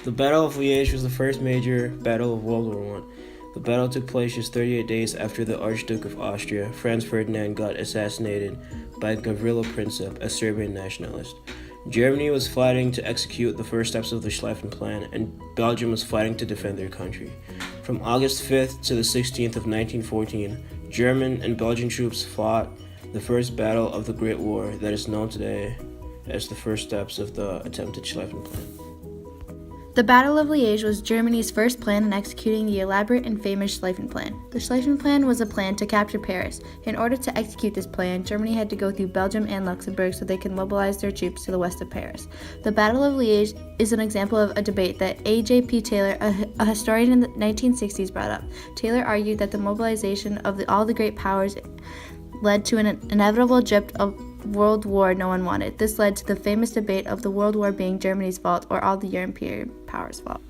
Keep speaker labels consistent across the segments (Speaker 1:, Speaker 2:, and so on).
Speaker 1: The Battle of Liege was the first major battle of World War I. The battle took place just 38 days after the Archduke of Austria, Franz Ferdinand, got assassinated by Gavrilo Princip, a Serbian nationalist. Germany was fighting to execute the first steps of the Schlieffen Plan, and Belgium was fighting to defend their country. From August 5th to the 16th of 1914, German and Belgian troops fought the first battle of the Great War that is known today as the first steps of the attempted Schlieffen Plan.
Speaker 2: The Battle of Liege was Germany's first plan in executing the elaborate and famous Schlieffen Plan. The Schlieffen Plan was a plan to capture Paris. In order to execute this plan, Germany had to go through Belgium and Luxembourg so they could mobilize their troops to the west of Paris. The Battle of Liege is an example of a debate that A.J.P. Taylor, a historian in the 1960s, brought up. Taylor argued that the mobilization of all the great powers led to an inevitable drift of World War no one wanted. This led to the famous debate of the World War being Germany's fault or all the European powers' fault.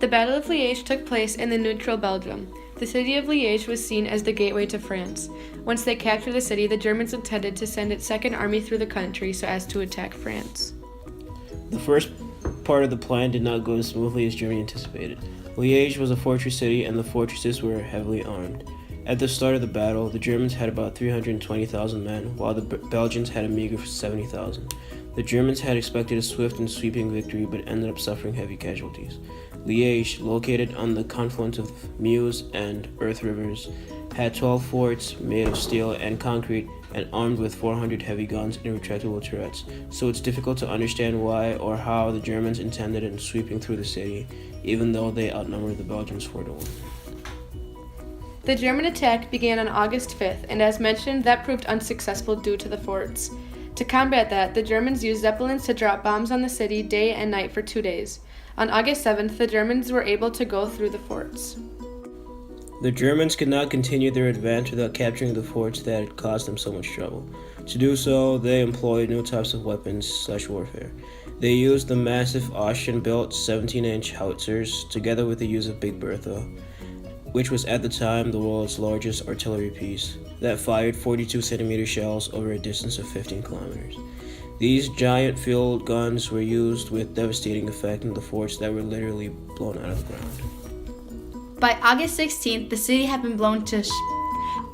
Speaker 3: The Battle of Liege took place in the neutral Belgium. The city of Liege was seen as the gateway to France. Once they captured the city, the Germans intended to send its second army through the country so as to attack France.
Speaker 1: The first part of the plan did not go as smoothly as Germany anticipated. Liege was a fortress city, and the fortresses were heavily armed. At the start of the battle, the Germans had about 320,000 men, while the Belgians had a meager 70,000. The Germans had expected a swift and sweeping victory, but ended up suffering heavy casualties. Liege, located on the confluence of Meuse and Earth rivers, had 12 forts made of steel and concrete and armed with 400 heavy guns and retractable turrets, so it's difficult to understand why or how the Germans intended in sweeping through the city, even though they outnumbered the Belgians 4-1.
Speaker 3: The German attack began on August 5th, and as mentioned, that proved unsuccessful due to the forts. To combat that, the Germans used Zeppelins to drop bombs on the city day and night for 2 days. On August 7th, the Germans were able to go through the forts.
Speaker 1: The Germans could not continue their advance without capturing the forts that had caused them so much trouble. To do so, they employed new types of weapons/warfare. They used the massive Austrian-built 17-inch howitzers, together with the use of Big Bertha, which was at the time the world's largest artillery piece, that fired 42-centimeter shells over a distance of 15 kilometers. These giant field guns were used with devastating effect in the forts that were literally blown out of the ground.
Speaker 2: By August 16th, the city had been blown to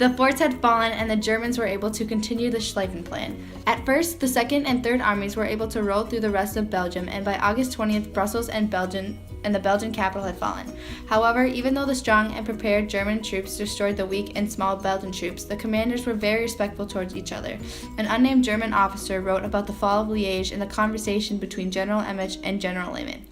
Speaker 2: the forts had fallen, and the Germans were able to continue the Schlieffen Plan. At first, the 2nd and 3rd armies were able to roll through the rest of Belgium, and by August 20th, Brussels and the Belgian capital had fallen. However, even though the strong and prepared German troops destroyed the weak and small Belgian troops, the commanders were very respectful towards each other. An unnamed German officer wrote about the fall of Liege in the conversation between General Emmich and General Lehmann.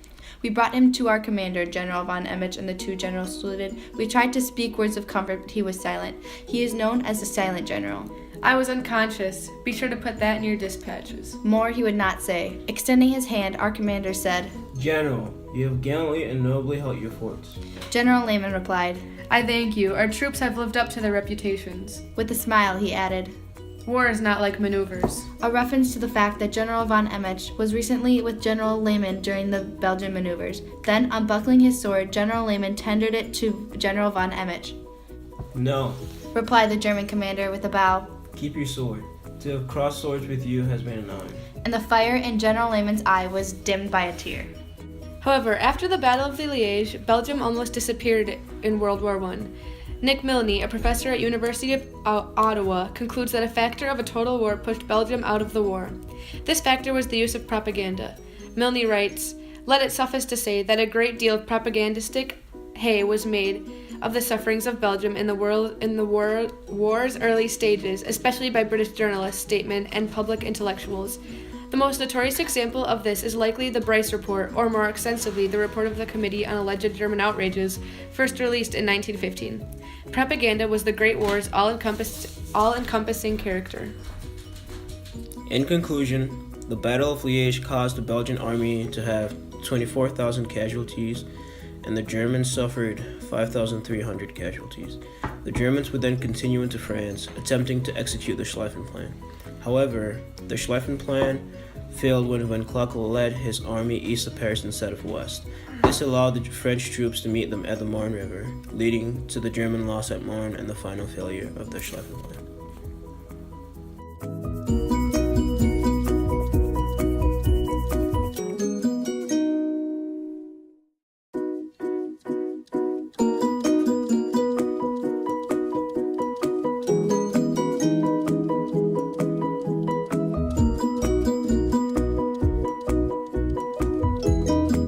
Speaker 2: "We brought him to our commander, General von Emmich, and the two generals saluted. We tried to speak words of comfort, but he was silent. He is known as the Silent General.
Speaker 3: I was unconscious. Be sure to put that in your dispatches."
Speaker 2: More he would not say. Extending his hand, our commander said,
Speaker 1: "General, you have gallantly and nobly held your forts."
Speaker 2: General Lehmann replied.
Speaker 3: "I thank you. Our troops have lived up to their reputations."
Speaker 2: With a smile, he added,
Speaker 3: "War is not like maneuvers."
Speaker 2: a reference to the fact that General von Emmich was recently with General Lehmann during the Belgian maneuvers. Then, unbuckling his sword, General Lehmann tendered it to General von Emmich.
Speaker 1: "No,
Speaker 2: Replied the German commander with a bow,
Speaker 1: keep your sword. To have crossed swords with you has been an honor."
Speaker 2: and the fire in General Lehmann's eye was dimmed by a tear.
Speaker 3: However, after the Battle of the Liege, Belgium almost disappeared in World War I. Nick Milne, a professor at University of Ottawa, concludes that a factor of a total war pushed Belgium out of the war. This factor was the use of propaganda. Milne writes, "Let it suffice to say that a great deal of propagandistic hay was made of the sufferings of Belgium in the war's early stages, especially by British journalists, statesmen, and public intellectuals. The most notorious example of this is likely the Bryce Report, or more extensively, the report of the Committee on Alleged German Outrages, first released in 1915. Propaganda was the Great War's all-encompassing character."
Speaker 1: In conclusion, the Battle of Liege caused the Belgian army to have 24,000 casualties, and the Germans suffered 5,300 casualties. The Germans would then continue into France, attempting to execute the Schlieffen Plan. However, the Schlieffen Plan failed when Clark led his army east of Paris instead of west. This allowed the French troops to meet them at the Marne River, leading to the German loss at Marne and the final failure of the Schlieffen Plan.